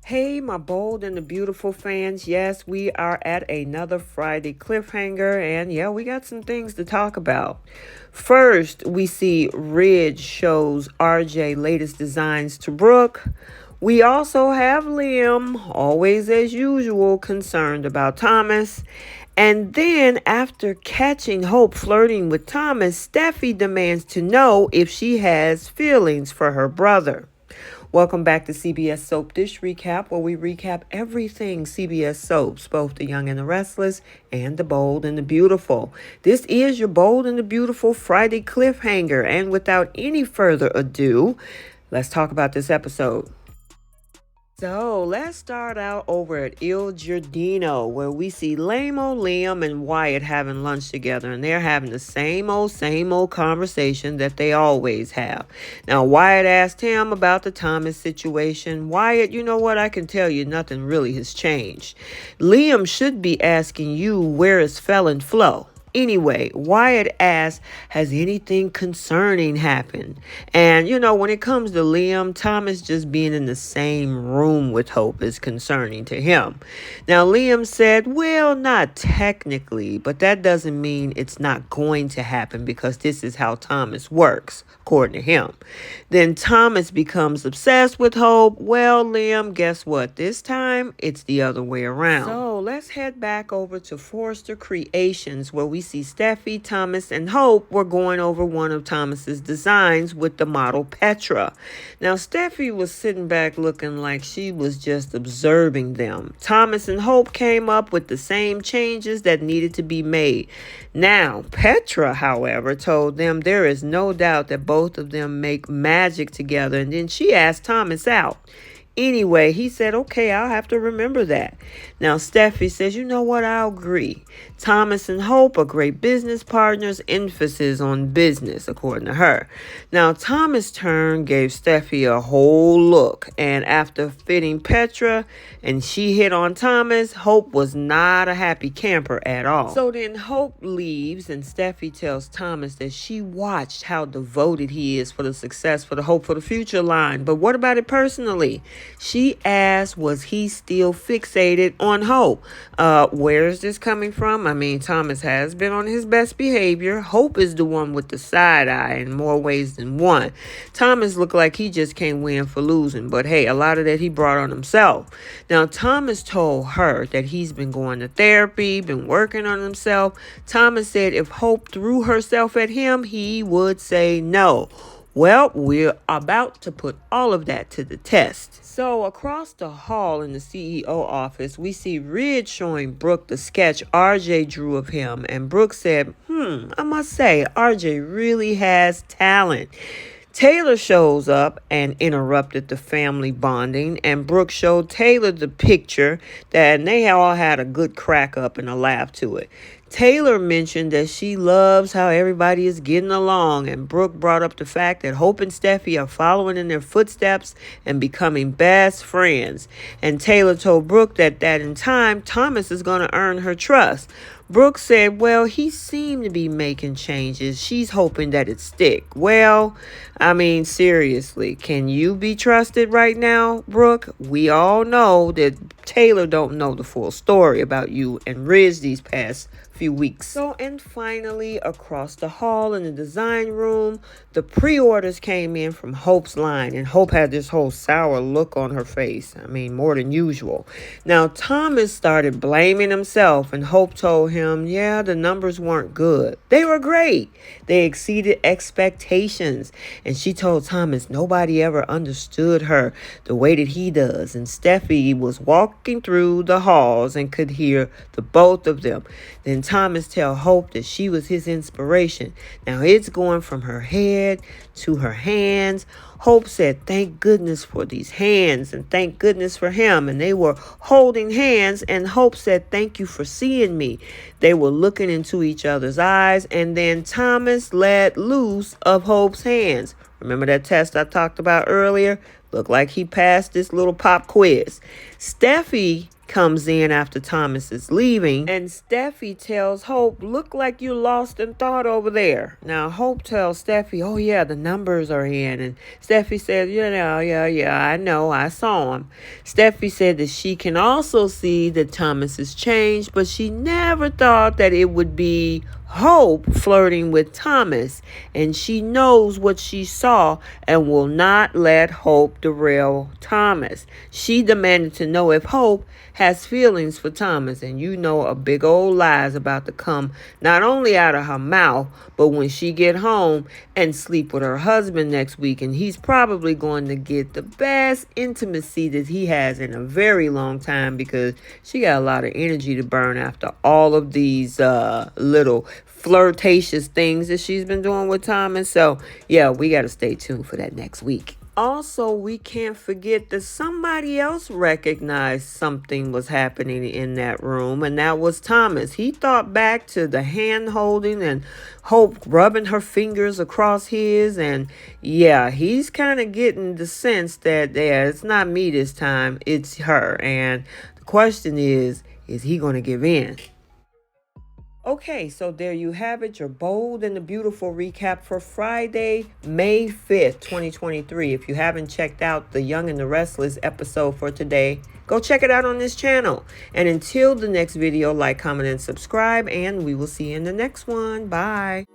Hey, my bold and the beautiful fans. Yes, we are at another Friday cliffhanger, and yeah, we got some things to talk about. First, we see Ridge shows RJ latest designs to Brooke. We also have Liam, always as usual, concerned about Thomas. And then, after catching Hope flirting with Thomas, Steffi demands to know if she has feelings for her brother. Welcome back to CBS Soap Dish Recap, where we recap everything CBS Soaps, both the young and the restless, and the bold and the beautiful. This is your bold and the beautiful Friday cliffhanger, and without any further ado, let's talk about this episode. So let's start out over at Il Giardino, where we see Lamo, Liam, and Wyatt having lunch together, and they're having the same old conversation that they always have. Now, Wyatt asked him about the Thomas situation. Wyatt, you know what? I can tell you nothing really has changed. Liam should be asking you, where is Felon Flo? Anyway, Wyatt asks, has anything concerning happened? And, when it comes to Liam, Thomas just being in the same room with Hope is concerning to him. Now, Liam said, well, not technically, but that doesn't mean it's not going to happen because this is how Thomas works, according to him. Then Thomas becomes obsessed with Hope. Well, Liam, guess what? This time, it's the other way around. So let's head back over to Forrester Creations, where we see Steffi, Thomas, and Hope were going over one of Thomas's designs with the model Petra. Now, Steffi was sitting back looking like she was just observing them. Thomas and Hope came up with the same changes that needed to be made. Now, Petra, however, told them there is no doubt that both of them make magic together, and then she asked Thomas out. Anyway, he said, okay, I'll have to remember that. Now, Steffi says, you know what? I'll agree. Thomas and Hope are great business partners, emphasis on business, according to her. Now, Thomas' turn gave Steffi a whole look, and after fitting Petra and she hit on Thomas, Hope was not a happy camper at all. So then Hope leaves, and Steffi tells Thomas that she watched how devoted he is for the success for the Hope for the Future line. But what about it personally? She asked, was he still fixated on Hope? Where is this coming from? I mean, Thomas has been on his best behavior. Hope is the one with the side eye in more ways than one. Thomas looked like he just can't win for losing. But hey, a lot of that he brought on himself. Now, Thomas told her that he's been going to therapy, been working on himself. Thomas said if Hope threw herself at him, he would say no. Well, we're about to put all of that to the test. So across the hall in the CEO office, we see Ridge showing Brooke the sketch RJ drew of him. And Brooke said, I must say, RJ really has talent. Taylor shows up and interrupted the family bonding, and Brooke showed Taylor the picture and they all had a good crack up and a laugh to it. Taylor mentioned that she loves how everybody is getting along, and Brooke brought up the fact that Hope and Steffi are following in their footsteps and becoming best friends. And Taylor told Brooke that in time, Thomas is going to earn her trust. Brooke said, well, he seemed to be making changes. She's hoping that it stick. Well, I mean, seriously, can you be trusted right now, Brooke? We all know that Taylor don't know the full story about you and Riz these past few weeks. So, and finally, across the hall in the design room, the pre-orders came in from Hope's line, and Hope had this whole sour look on her face. I mean, more than usual. Now, Thomas started blaming himself, and Hope told him, yeah, the numbers weren't good. They were great. They exceeded expectations. And she told Thomas nobody ever understood her the way that he does. And Steffi was walking through the halls and could hear the both of them. Then Thomas tell Hope that she was his inspiration. Now it's going from her head to her hands. Hope said, thank goodness for these hands and thank goodness for him. And they were holding hands, and Hope said, thank you for seeing me. They were looking into each other's eyes, and then Thomas let loose of Hope's hands. Remember that test I talked about earlier? Look like he passed this little pop quiz. Steffy comes in after Thomas is leaving, and Steffy tells Hope, look like you lost in thought over there. Now Hope tells Steffy, oh yeah, the numbers are in, and Steffy says, yeah, I know, I saw him. Steffy said that she can also see that Thomas has changed, but she never thought that it would be Hope flirting with Thomas, and she knows what she saw and will not let Hope derail Thomas. She demanded to know if Hope has feelings for Thomas, and you know a big old lie is about to come not only out of her mouth, but when she get home and sleep with her husband next week, and he's probably going to get the best intimacy that he has in a very long time, because she got a lot of energy to burn after all of these little flirtatious things that she's been doing with Thomas. So yeah, we got to stay tuned for that next week. Also, we can't forget that somebody else recognized something was happening in that room, and that was Thomas. He thought back to the hand holding and Hope rubbing her fingers across his, and yeah, he's kind of getting the sense that, yeah, it's not me this time, it's her. And the question is he going to give in? Okay, so there you have it, your bold and the beautiful recap for Friday, May 5th, 2023. If you haven't checked out the Young and the Restless episode for today, go check it out on this channel. And until the next video, like, comment, and subscribe, and we will see you in the next one. Bye.